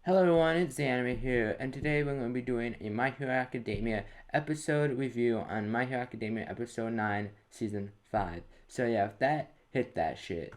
Hello everyone, it's the Anime here, and today we're going to be doing a My Hero Academia episode review on My Hero Academia episode 9, season 5. So yeah, with that, hit that shit.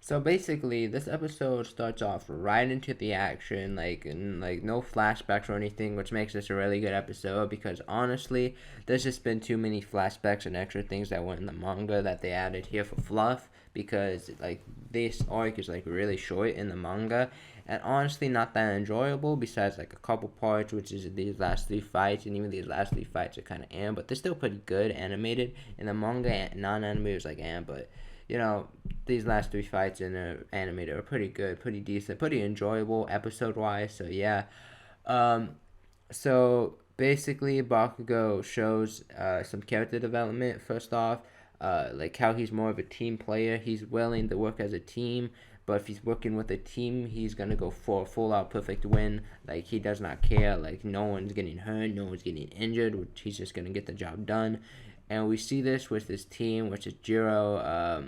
So basically, this episode starts off right into the action, like no flashbacks or anything, which makes this a really good episode. Because honestly, there's just been too many flashbacks and extra things that went in the manga that they added here for fluff. Because like this arc is like really short in the manga, and honestly not that enjoyable. Besides like a couple parts, which is these last three fights, and even these last three fights are kind of but they're still pretty good animated in the manga. And non-animated is like but you know, these last three fights in the animated are pretty good, pretty decent, pretty enjoyable episode wise. So yeah, um, so basically Bakugo shows some character development. First off, like how he's more of a team player. He's willing to work as a team. But if he's working with a team, he's gonna go for a full-out perfect win. Like he does not care. Like no one's getting hurt, no one's getting injured. Which he's just gonna get the job done. And we see this with this team, which is Jiro,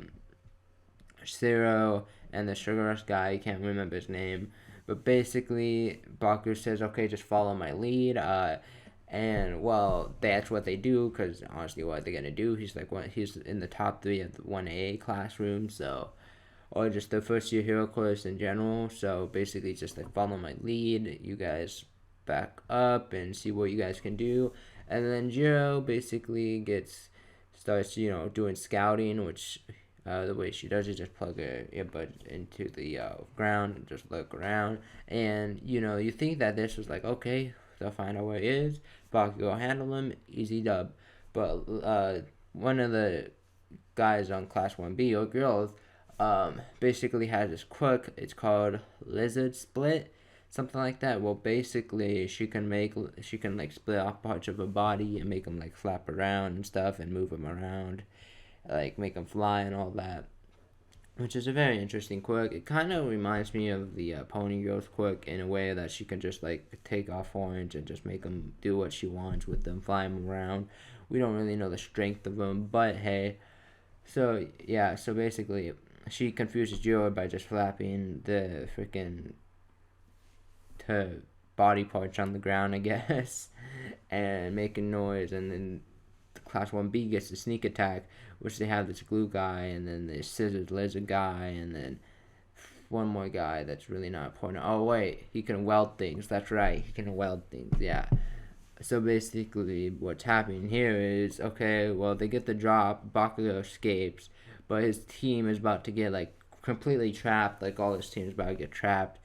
Zero, and the Sugar Rush guy. I can't remember his name. But basically, Baku says, okay, just follow my lead. And, well, that's what they do, because honestly, what are they going to do? He's in the top three of the 1A classroom, so, or just the first year hero course in general. So basically, just like follow my lead. You guys back up and see what you guys can do. And then Jiro basically starts doing scouting, which the way she does is just plug her earbud into the ground and just look around. And you think that this was like, okay, they'll find out where he is, Bakugo handle him, easy dub. But one of the guys on Class 1B or girls basically has this quirk. It's called Lizard Split, something like that. Well, basically, she can like split off parts of her body and make them like flap around and stuff and move them around, like make them fly and all that, which is a very interesting quirk. It kind of reminds me of the Pony Girl's quirk in a way that she can just like take off horns and just make them do what she wants with them, fly them around. We don't really know the strength of them, but hey. So yeah, so basically, she confuses Jiro by just flapping the freaking her body parts on the ground, I guess, and making noise. And then the Class 1B gets the sneak attack, which they have this glue guy, and then the scissors lizard guy, and then one more guy that's really not important. Oh, wait, he can weld things. That's right, he can weld things, yeah. So basically, what's happening here is, okay, well, they get the drop, Bakugo escapes, but his team is about to get, like, completely trapped. Like, all his team is about to get trapped.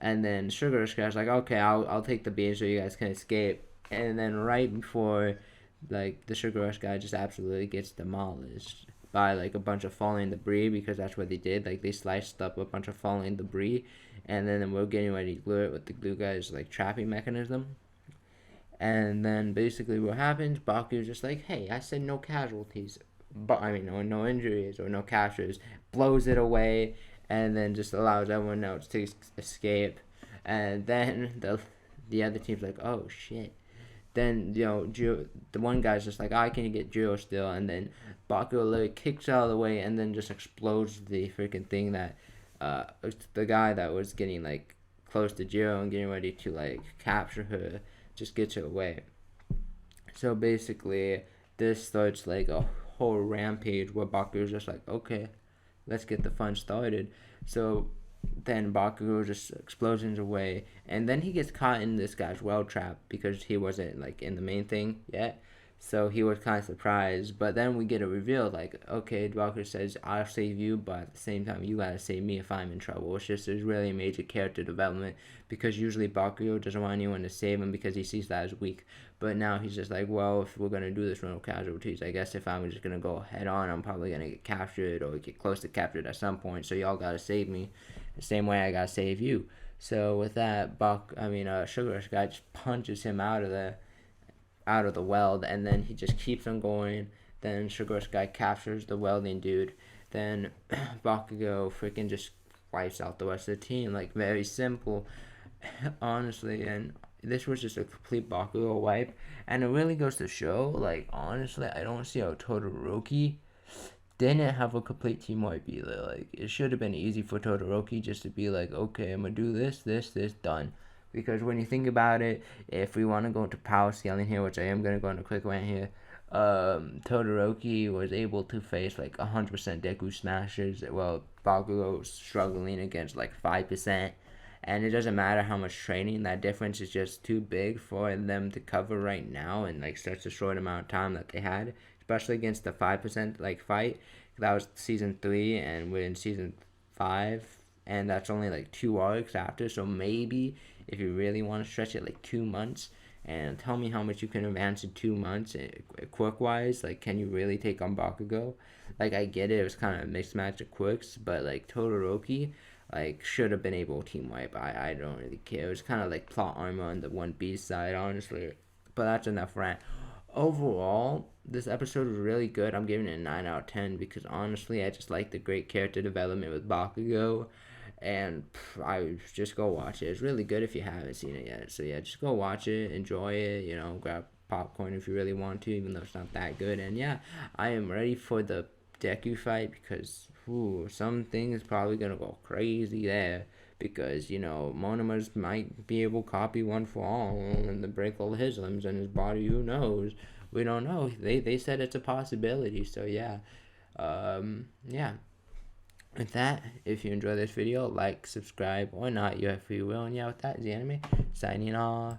And then Sugar Rush guy's like, okay, I'll take the beam so you guys can escape. And then right before, like, the Sugar Rush guy just absolutely gets demolished by, like, a bunch of falling debris, because that's what they did. Like, they sliced up a bunch of falling debris, and then we're getting ready to glue it with the glue guy's, like, trapping mechanism. And then basically what happens, Baku's just like, hey, I said no casualties, but or no injuries or no captures, blows it away, and then just allows everyone else to escape. And then the other team's like, oh shit. Then the one guy's just like, I can get Jiro still, and then Bakugo literally kicks out of the way and then just explodes the freaking thing that the guy that was getting like close to Jiro and getting ready to like capture her just gets her away. So basically, this starts like a whole rampage where Bakugo's just like, okay, let's get the fun started. So then Bakugo just explosions away, and then he gets caught in this guy's well trap because he wasn't like in the main thing yet. So he was kind of surprised, but then we get a reveal like, okay, Bakugo says, I'll save you, but at the same time, you gotta save me if I'm in trouble. It's just there's really major character development, because usually Bakugo doesn't want anyone to save him because he sees that as weak. But now he's just like, well, if we're gonna do this, no casualties, I guess if I'm just gonna go head on, I'm probably gonna get captured or get close to captured at some point. So y'all gotta save me, the same way I gotta save you. So with that, Sugar Rush guy just punches him out of the weld, and then he just keeps on going. Then Sugar Rush guy captures the welding dude. then Bakugo freaking just wipes out the rest of the team. Like, very simple, honestly. And this was just a complete Bakugo wipe. And it really goes to show, like, honestly, I don't see how Todoroki didn't have a complete team wipe either. Like, it should have been easy for Todoroki just to be like, okay, I'm gonna do this, done. Because when you think about it, if we want to go into power scaling here, which I am gonna go on a quick rant here, Todoroki was able to face like 100% Deku Smashers, while Bakugo was struggling against like 5%. And it doesn't matter how much training, that difference is just too big for them to cover right now in like such a short amount of time that they had, especially against the 5% like fight. That was season 3, and we're in season 5, and that's only like 2 arcs after. So maybe if you really want to stretch it, like 2 months, and tell me how much you can advance in 2 months, quirk wise. Like, can you really take on Bakugo? Like, I get it, it was kind of a mixed match of quirks, but like Todoroki, like, should have been able to team wipe. I don't really care. It was kind of like plot armor on the One Piece side, honestly. But that's enough rant. Overall, this episode was really good. I'm giving it a 9 out of 10 because honestly, I just like the great character development with Bakugo. And I just go watch it. It's really good if you haven't seen it yet. So yeah, just go watch it, enjoy it. You know, grab popcorn if you really want to, even though it's not that good. And yeah, I am ready for the Deku fight because something is probably gonna go crazy there. Because monomers might be able to copy One for All and then break all his limbs and his body. Who knows? We don't know. They said it's a possibility. So yeah, yeah. With that, if you enjoy this video, like, subscribe, or not, you have free will. And yeah, with that, the anime signing off.